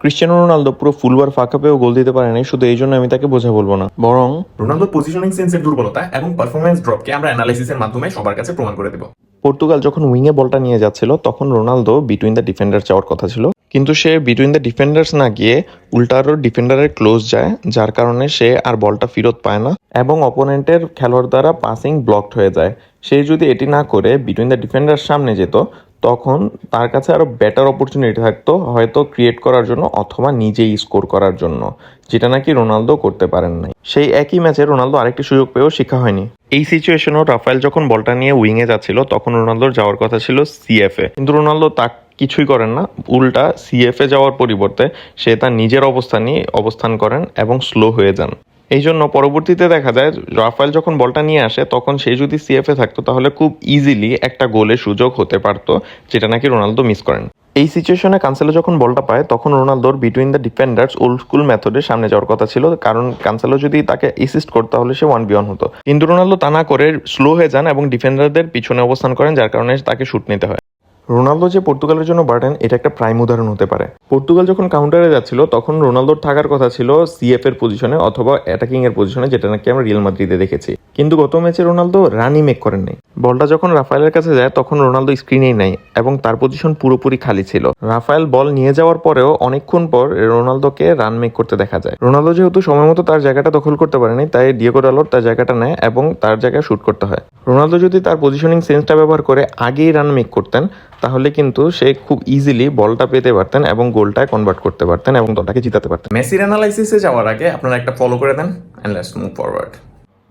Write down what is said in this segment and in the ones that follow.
Cristiano Ronaldo পুরো ফুলবার ফাঁকা পেয়েও গোল দিতে পারে নাই, শুধু এই জন্য আমি তাকে বোঝা বলবো না, বরং রোনালদোর পজিশনিং সেন্সের দুর্বলতা এবং পারফরম্যান্স ড্রপকে আমরা অ্যানালাইসিসের মাধ্যমে সবার কাছে প্রমাণ করে দেব। পর্তুগাল যখন উইংয়ে বলটা নিয়ে যাচ্ছিল তখন রোনালদো বিটুইন দ্য ডিফেন্ডার যাওয়ার কথা ছিল, কিন্তু সে বিটুইন দ্য ডিফেন্ডার্স না গিয়ে উল্টা আরও ডিফেন্ডারের ক্লোজ যায়, যার কারণে সে আর বলটা ফেরত পায় না এবং অপোনেন্টের খেলোয়াড় দ্বারা পাসিং ব্লকড হয়ে যায়। সে যদি এটি না করে বিটুইন দ্য ডিফেন্ডার সামনে যেত, তখন তার কাছে আরও বেটার অপরচুনিটি থাকতো হয়তো ক্রিয়েট করার জন্য অথবা নিজেই স্কোর করার জন্য, যেটা নাকি রোনালদো করতে পারেন নাই। সেই একই ম্যাচে রোনালদো আরেকটি সুযোগ পেয়েও শিক্ষা হয়নি। এই সিচুয়েশনও রাফায়েল যখন বলটা নিয়ে উইংয়ে যাচ্ছিল তখন রোনালদোর যাওয়ার কথা ছিল সিএফএ, কিন্তু রোনালদো তা কিছুই করেন না, উল্টা সিএফএ যাওয়ার পরিবর্তে সে তার নিজের অবস্থান করেন এবং স্লো হয়ে যান। এই জন্য পরবর্তীতে দেখা যায় রাফায়েল যখন বলটা নিয়ে আসে তখন সে যদি সিএফএ থাকতো তাহলে খুব ইজিলি একটা গোলের সুযোগ হতে পারতো, যেটা নাকি রোনালদো মিস করেন। এই সিচুয়েশনে কানসেলো যখন বলটা পায় তখন রোনালদোর between the defenders old school মেথডে সামনে যাওয়ার কথা ছিল, কারণ কানসেলো যদি তাকে অ্যাসিস্ট করতো তাহলে সে 1v1 হতো, কিন্তু রোনালদো তা না করে স্লো হয়ে যান এবং ডিফেন্ডারদের পিছনে অবস্থান করেন, যার কারণে তাকে শুট নিতে হয়। রোনালদো যে পর্তুগালের জন্য বার্ডেন, এটা একটা প্রাইম উদাহরণ হতে পারে। পর্তুগাল যখন কাউন্টারে যাচ্ছিল তখন রোনালদোর থাকার কথা ছিল সিএফ এর পজিশনে অথবা অ্যাটাকিং এর পজিশনে, যেটা নাকি আমরা রিয়াল মাদ্রিদে দেখেছি, কিন্তু গত ম্যাচে রোনালদো রানই মেক করেন নাই। বলটা যখন রাফায়েলের কাছে যায় তখন রোনালদো স্ক্রিনেই নাই এবং তার পজিশন পুরোপুরি খালি ছিল। রাফায়েল বল নিয়ে যাওয়ার পরেও অনেকক্ষণ পর রোনালদোকে রান মেক করতে দেখা যায়। রোনালদো যেহেতু সময় মতো তার জায়গাটা দখল করতে পারেনি, তাই ডিয়েগো ডালোর তার জায়গাটা নেয় এবং তার জায়গায় শুট করতে হয়। রোনালদো যদি তার পজিশনিং সেন্সটা ব্যবহার করে আগেই রান মেক করতেন তাহলে কিন্তু সে খুব ইজিলি বলটা পেতে পারতেন এবং গোলটায় কনভার্ট করতে পারতেন এবং দলটাকে জিতাতে পারতেন। মেসির অ্যানালাইসিসে যাওয়ার আগে আপনারা একটা ফলো করে দেন and let's move forward.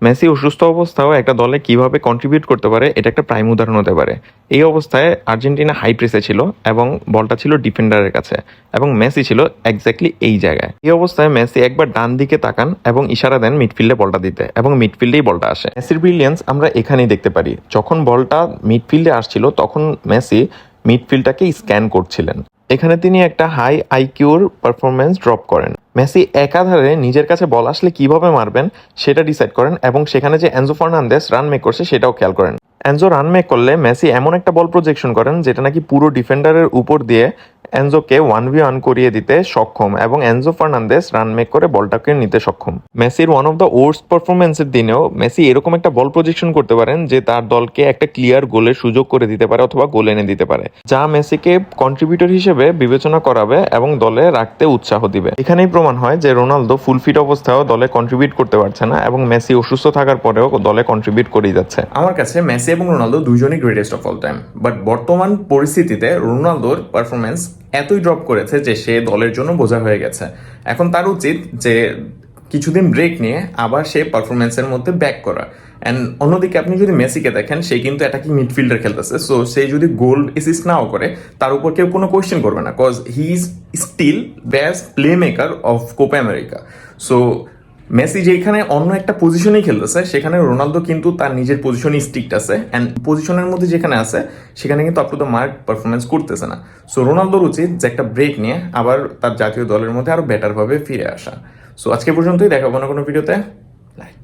Messi অসুস্থ অবস্থাও একটা দলে কিভাবে কন্ট্রিবিউট করতে পারে এটা একটা প্রাইম উদাহরণ হতে পারে। এই অবস্থায় আর্জেন্টিনা হাই প্রেসে ছিল এবং বলটা ছিল ডিফেন্ডারের কাছে এবং মেসি ছিল এক্স্যাক্টলি এই জায়গায়। এই অবস্থায় মেসি একবার ডান দিকে তাকান এবং ইশারা দেন মিডফিল্ডে বলটা দিতে এবং মিডফিল্ডেই বলটা আসে। মেসির ব্রিলিয়েন্স আমরা এখানেই দেখতে পারি। যখন বলটা মিডফিল্ডে আসছিল তখন মেসি মিডফিল্ডটাকে স্ক্যান করছিলেন। এখানে তিনি একটা হাই আইকিউর পারফরমেন্স ড্রপ করেন। মেসি একাধারে নিজের কাছে বল আসলে কিভাবে মারবেন সেটা ডিসাইড করেন এবং সেখানে যে এনজো ফার্নান্দেস রান মেক করছে সেটাও খেয়াল করেন। এনজো রান মেক করলে মেসি এমন একটা বল প্রজেকশন করেন যেটা নাকি পুরো ডিফেন্ডারের উপর দিয়ে এনজোকে 1v1 করিয়ে দিতে সক্ষম এবং এনজো ফার্নান্দেস রান মেক করে বলটাকে নিতে সক্ষম। মেসির ওয়ান অফ দ্য ওয়ার্স্ট পারফরমেন্সের দিনেও মেসি এরকম একটা বল প্রজেকশন করতে পারেন যে তার দলকে একটা ক্লিয়ার গোলের সুযোগ করে দিতে পারে অথবা গোল এনে দিতে পারে, যা মেসিকে কন্ট্রিবিউটর হিসেবে বিবেচনা করাবে এবং দলে রাখতে উৎসাহ দিবে। এখানেই প্রমাণ হয় যে রোনালদো ফুল ফিট অবস্থায়ও দলে কন্ট্রিবিউট করতে পারছে না এবং মেসি অসুস্থ থাকার পরেও দলে কন্ট্রিবিউট করেই যাচ্ছে। আমার কাছে মেসি এবং রোনালদো দুইজনই greatest of all time, but বর্তমান পরিস্থিতিতে রোনালদোর পারফরমেন্স এতই ড্রপ করেছে যে সে দলের জন্য বোঝা হয়ে গেছে। এখন তার উচিত যে কিছুদিন ব্রেক নিয়ে আবার সে পারফরমেন্সের মধ্যে ব্যাক করা। অ্যান্ড অন্যদিকে আপনি যদি মেসিকে দেখেন, সে কিন্তু অ্যাটাকিং মিডফিল্ডার খেলতেছে, সো সে যদি গোল অ্যাসিস্ট নাও করে তার উপর কেউ কোনো কোয়েশ্চেন করবে না, cause he is still best play maker of Copa America. So Messi যেখানে অন্য একটা পজিশনেই খেলতেছে সেখানে রোনালদো কিন্তু তার নিজের পজিশনই স্ট্রিক্ট আছে, অ্যান্ড পজিশনের মধ্যে যেখানে আছে সেখানে কিন্তু up to the mark performance করতেছে না। সো রোনালদোর উচিত যে একটা ব্রেক নিয়ে আবার তার জাতীয় দলের মধ্যে আরো বেটারভাবে ফিরে আসা। সো আজকে পর্যন্তই, দেখাবো না কোনো ভিডিওতে। লাইক